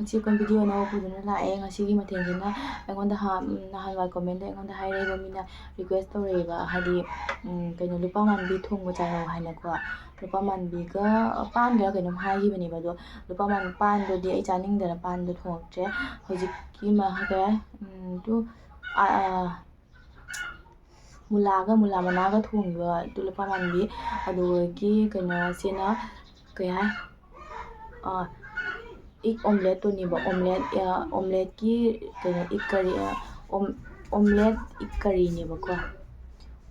Chicken video ꯑꯅꯧꯕ ꯄꯨꯗꯨꯅ ꯂꯥꯛꯑꯦ. ꯉꯁꯤꯒꯤ ꯃꯊꯦꯜꯁꯤꯅ ꯑꯩꯉꯣꯟꯗ ꯅꯍꯥꯟꯋꯥꯏ ꯀꯣꯃꯦꯟꯗ ꯑꯩꯉꯣꯟꯗ ꯍꯥꯏꯔꯛꯏꯕ ꯃꯤꯅ ꯔꯤꯀ꯭ꯋꯦꯁ ꯇꯧꯔꯛꯏꯕ, ꯍꯥꯏꯗꯤ ꯀꯩꯅꯣ ꯂꯨꯄꯥ ꯃꯥꯟꯕꯤ ꯊꯣꯡꯕ ꯆꯥꯔꯣ ꯍꯥꯏꯅꯀꯣ. ꯂꯨꯄꯥ ꯃꯥꯟꯕꯤꯒ ꯄꯥꯟꯒ ꯀꯩꯅꯣꯝ ꯍꯥꯏꯈꯤꯕꯅꯦꯕ, ꯑꯗꯣ ꯂꯨꯄꯥ ꯄꯥꯟꯗꯨꯗꯤ ꯑꯩ ꯆꯥꯅꯤꯡꯗꯅ ꯄꯥꯟꯗꯣ ꯊꯣꯡꯉꯛꯇ꯭ꯔꯦ. ꯍꯧꯖꯤꯛꯀꯤ ꯃꯨꯂꯥ ꯃꯅꯥꯒ ꯊꯣꯡꯕ ꯑꯗꯨ ꯂꯨꯄꯥ ꯃꯥꯟꯕꯤ, ꯑꯗꯨꯒꯤ ꯀꯩꯅꯣꯁꯤꯅ ꯀꯩ ꯍꯥꯏ ꯏꯛ ꯑꯣꯝꯂꯦꯠꯇꯨꯅꯦꯕ. ꯑꯣꯝꯂꯦꯠꯀꯤ ꯀꯩꯅꯣ ꯑꯣꯝꯂꯦꯠ ꯏꯛ ꯀꯔꯤꯅꯦꯕꯀꯣ.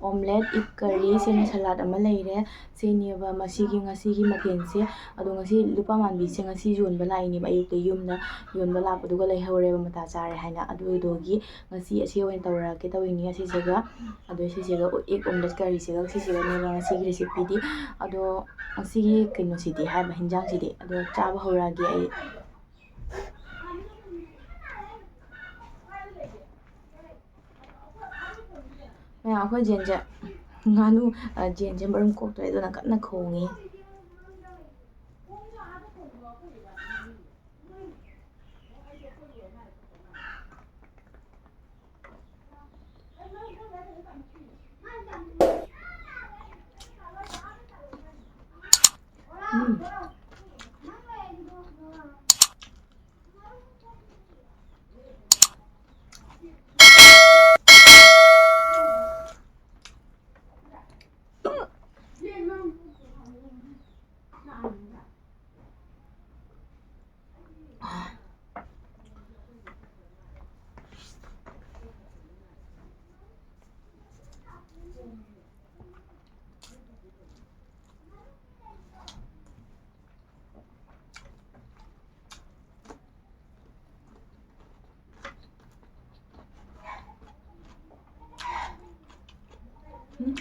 ꯑꯣꯝꯂꯦꯠ ꯏꯛ ꯀꯔꯤ, ꯁꯤꯅ ꯁꯂꯥꯗ ꯑꯃ ꯂꯩꯔꯦ. ꯁꯤꯅꯦꯕ ꯉꯁꯤꯒꯤ ꯃꯊꯦꯜꯁꯦ. ꯑꯗꯣ ꯉꯁꯤ ꯂꯨꯄꯥ ꯃꯥꯟꯕꯤꯁꯦ ꯉꯁꯤ ꯌꯣꯟꯕ ꯂꯥꯛꯏꯅꯦꯕ, ꯑꯌꯨꯛꯇ ꯌꯨꯝꯗ ꯌꯣꯟꯕ ꯂꯥꯛꯄꯗꯨꯒ ꯂꯩꯍꯧꯔꯦꯕ ꯃꯇꯥ ꯆꯥꯔꯦ ꯍꯥꯏꯅ. ꯑꯗꯨꯗꯨꯒꯤ ꯉꯁꯤ ꯑꯁꯤ ꯑꯣꯏꯅ ꯇꯧꯔꯛꯀꯦ ꯇꯧꯔꯤꯅꯤ. ꯑꯁꯤꯁꯤꯒ ꯏꯛ ꯑꯣꯝꯂꯦꯠ ꯀꯔꯤꯁꯤꯒ ꯁꯤꯁꯤꯒꯅꯦꯕ ꯉꯁꯤꯒꯤ ꯔꯦꯁꯤꯄꯤꯗꯤ. ꯑꯗꯣ ꯉꯁꯤꯒꯤ ꯀꯩꯅꯣꯁꯤꯗꯤ ꯍꯥꯏꯕ ꯍꯤꯟꯖꯥꯡꯁꯤꯗꯤ ꯑꯗꯣ ꯆꯥꯕ ꯍꯧꯔꯛꯑꯒꯦ ꯑꯩ. ꯃꯌꯥꯝ ꯑꯩꯈꯣꯏ ꯖꯦꯟꯁꯦ ꯖꯦꯟꯁꯦ ꯃꯔꯨꯝ ꯀꯣꯛꯇꯣꯔꯦ, ꯑꯗꯨꯅ ꯀꯟꯅ ꯈꯣꯡꯉꯤ.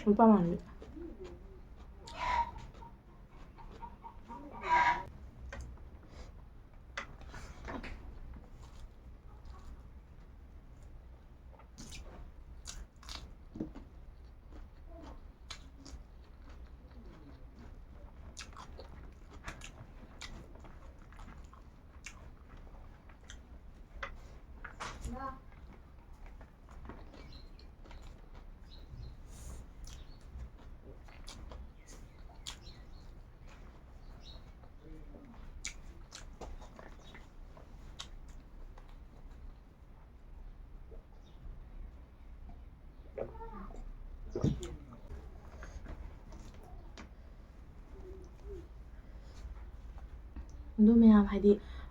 ꯂꯨꯄꯥ ꯃꯥꯟꯕꯤ.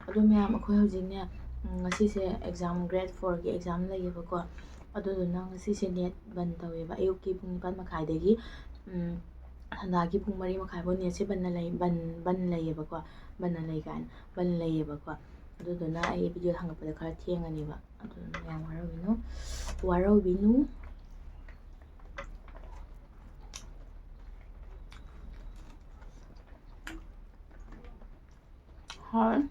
ꯑꯗꯨ ꯃꯌꯥꯝ ꯑꯩꯈꯣꯏ ꯍꯧꯖꯤꯛꯅꯦ, ꯉꯁꯤꯁꯦ ꯑꯦꯛꯖꯥꯝ ꯒ꯭ꯔꯦꯗ 4ꯒꯤ ꯑꯦꯛꯖꯥꯝ ꯂꯩꯌꯦꯕꯀꯣ. ꯑꯗꯨꯗꯨꯅ ꯉꯁꯤꯁꯦ ꯅꯦꯠ ꯕꯟ ꯇꯧꯋꯦꯕ. ꯑꯌꯨꯛꯀꯤ ꯄꯨꯡ 9:30ꯗꯒꯤ ꯍꯟꯗꯛꯀꯤ ꯄꯨꯡ 4:30ꯐꯥꯎ ꯅꯦꯠꯁꯦ ꯕꯟ ꯂꯩꯌꯦꯕꯀꯣ. ꯑꯗꯨꯗꯨꯅ ꯑꯩ ꯚꯤꯗꯤꯑꯣ ꯊꯥꯡꯒꯠꯄꯗ ꯈꯔ ꯊꯦꯡꯉꯅꯦꯕ. ꯑꯗꯨꯗꯨꯅ ꯌꯥꯝ ꯋꯥꯔꯧꯕꯤꯅꯨ. ꯍꯣꯏ.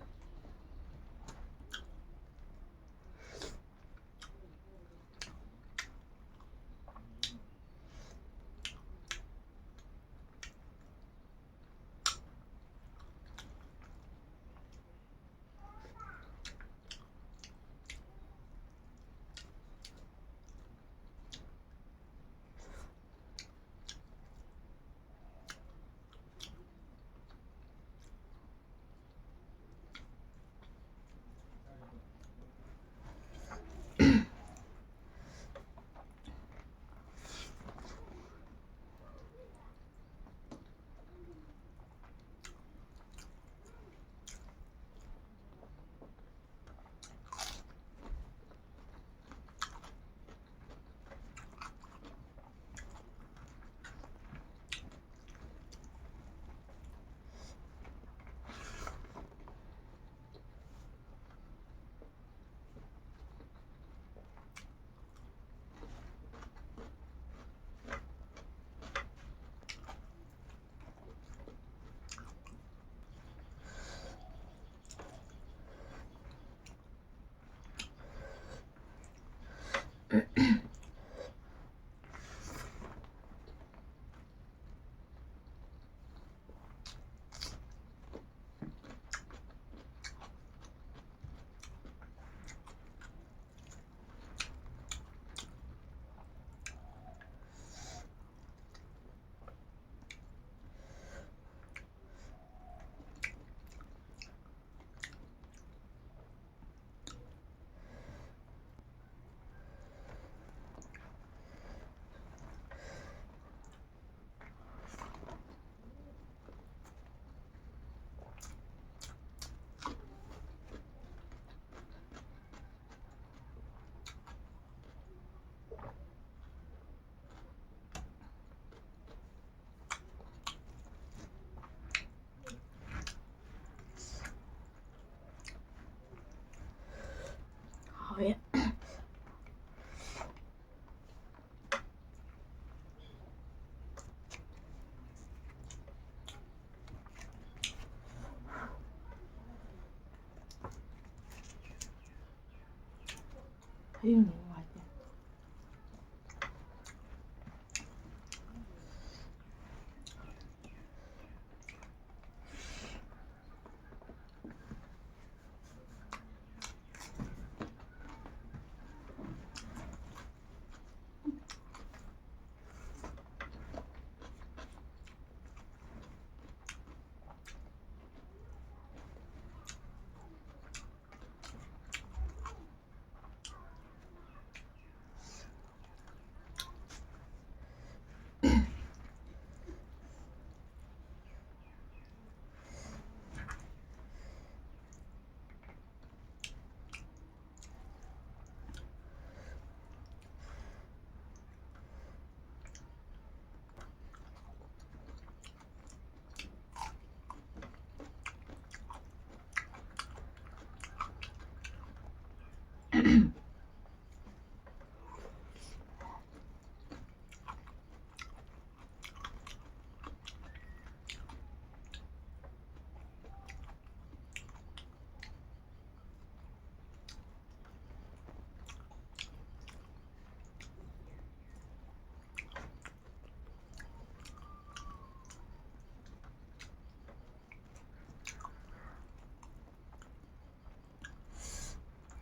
ꯅꯨꯡꯉꯥꯏꯇꯦ.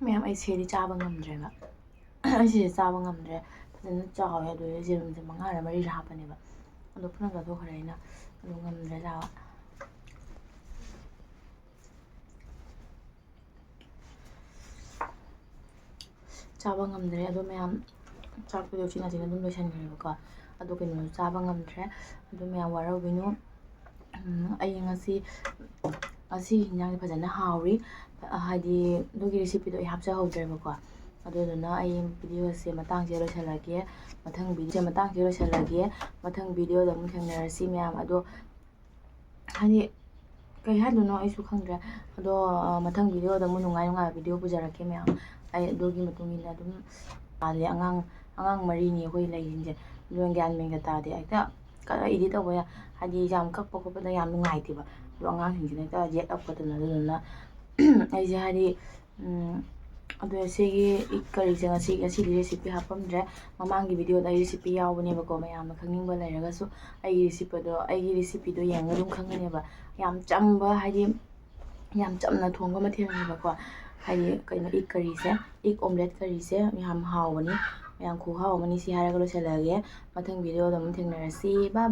ꯃꯌꯥꯝ ꯑꯩ ꯁꯤꯗꯤ ꯆꯥꯕ ꯉꯝꯗ꯭ꯔꯦꯕ. ꯑꯩ ꯁꯤꯁꯦ ꯆꯥꯕ ꯉꯝꯗ꯭ꯔꯦ. ꯐꯖꯅ ꯆꯥꯎꯋꯦ. ꯑꯗꯨꯗ ꯖꯦꯔꯨꯝꯁꯦ 5ꯔ 4ꯔ ꯍꯥꯞꯄꯅꯦꯕ. ꯑꯗꯣ ꯄꯨꯟꯅ ꯆꯥꯊꯣꯛꯈ꯭ꯔꯦ ꯑꯩꯅ. ꯑꯗꯨ ꯉꯝꯗ꯭ꯔꯦ ꯆꯥꯕ. ꯆꯥꯕ ꯉꯝꯗ꯭ꯔꯦ. ꯑꯗꯣ ꯃꯌꯥꯝ ꯆꯥꯛꯄꯨꯗꯤ ꯎꯆꯤꯟ ꯅꯥꯆꯤꯟꯅ ꯑꯗꯨꯝ ꯂꯣꯏꯁꯟꯈ꯭ꯔꯦꯕꯀꯣ. ꯑꯗꯣ ꯀꯩꯅꯣꯁꯨ ꯆꯥꯕ ꯉꯝꯗ꯭ꯔꯦ. ꯑꯗꯨ ꯃꯌꯥꯝ ꯋꯥꯔꯧꯕꯤꯅꯨ. ꯑꯩ ꯉꯁꯤ ꯍꯤꯟꯖꯥꯡꯁꯦ ꯐꯖꯅ ꯍꯥꯎꯔꯤ. ꯍꯥꯏꯗꯤ ꯑꯗꯨꯒꯤ ꯔꯦꯁꯤꯄꯤꯗꯣ ꯑꯩ ꯍꯥꯞꯆꯍꯧꯗ꯭ꯔꯦꯕꯀꯣ. ꯑꯗꯨꯗꯨꯅ ꯑꯩ ꯚꯤꯗꯤꯑꯣꯁꯦ ꯃꯇꯥꯡꯁꯦ ꯂꯣꯏꯁꯤꯜꯂꯒꯦ. ꯃꯊꯪ ꯚꯤꯗꯤꯑꯣꯗ ꯑꯃꯨꯛ ꯊꯦꯡꯅꯔꯁꯤ ꯃꯌꯥꯝ. ꯑꯗꯣ ꯍꯥꯏꯗꯤ ꯀꯩ ꯍꯥꯏꯗꯣꯏꯅꯣ ꯑꯩꯁꯨ ꯈꯪꯗ꯭ꯔꯦ. ꯑꯗꯣ ꯃꯊꯪ ꯚꯤꯗꯤꯑꯣꯗ ꯑꯃꯨꯛ ꯅꯨꯡꯉꯥꯏꯕ ꯚꯤꯗꯤꯑꯣ ꯄꯨꯖꯔꯛꯀꯦ ꯃꯌꯥꯝ. ꯑꯩ ꯑꯗꯨꯒꯤ ꯃꯇꯨꯡ ꯏꯟꯅ ꯑꯗꯨꯝ ꯄꯥꯜꯂꯦ. ꯑꯉꯥꯡ 3ꯅꯤ ꯑꯩꯈꯣꯏ ꯂꯩꯔꯤꯁꯤꯡꯁꯦ. ꯑꯗꯨꯅ ꯒ꯭ꯌꯥꯟ ꯃꯦꯟꯒ ꯇꯥꯗꯦ. ꯍꯦꯛꯇ ꯏꯗꯤꯠ ꯇꯧꯕ ꯍꯥꯏꯗꯤ ꯌꯥꯝ ꯀꯛꯄ ꯈꯣꯠꯄꯗ ꯌꯥꯝ ꯅꯨꯡꯉꯥꯏꯇꯦꯕ. ꯑꯗꯣ ꯑꯉꯥꯡꯁꯤꯡꯁꯤꯅ ꯍꯦꯛꯇ ꯌꯦꯠꯂꯛꯄꯗꯨꯅ. ꯑꯗꯨꯗꯨꯅ ꯑꯩꯁꯦ ꯍꯥꯏꯗꯤ ꯑꯗꯣ ꯁꯤꯒꯤ ꯏꯛ ꯀꯔꯤꯁꯦ ꯉꯁꯤꯗꯤ ꯔꯦꯁꯤꯄꯤ ꯍꯥꯞꯄꯝꯗ꯭ꯔꯦ. ꯃꯃꯥꯡꯒꯤ ꯚꯤꯗꯤꯑꯣꯗ ꯑꯩ ꯔꯦꯁꯤꯄꯤ ꯌꯥꯎꯕꯅꯦꯕꯀꯣ. ꯃꯌꯥꯝꯅ ꯈꯪꯅꯤꯡꯕ ꯂꯩꯔꯒꯁꯨ ꯑꯩꯒꯤ ꯔꯦꯁꯤꯄꯤꯗꯣ ꯌꯦꯡꯉꯒ ꯑꯗꯨꯝ ꯈꯪꯒꯅꯦꯕ. ꯌꯥꯝ ꯆꯝꯕ ꯍꯥꯏꯗꯤ ꯌꯥꯝ ꯆꯝꯅ ꯊꯣꯡꯕ ꯃꯊꯦꯜꯅꯦꯕꯀꯣ. ꯍꯥꯏꯗꯤ ꯀꯩꯅꯣ ꯏꯛ ꯑꯣꯝꯂꯦꯠ ꯀꯔꯤꯁꯦ ꯌꯥꯝ ꯍꯥꯎꯕꯅꯤ. ꯃꯌꯥꯝ ꯈꯨꯍꯥꯎ ꯑꯃꯅꯤ. ꯁꯤ ꯍꯥꯏꯔꯒ ꯂꯣꯏꯁꯤꯜꯂꯒꯦ. ꯃꯊꯪ ꯚꯤꯗꯤꯑꯣꯗ ꯑꯃꯨꯛ ꯊꯦꯡꯅꯔꯁꯤ. ꯕꯥꯏ ꯕꯥꯏ.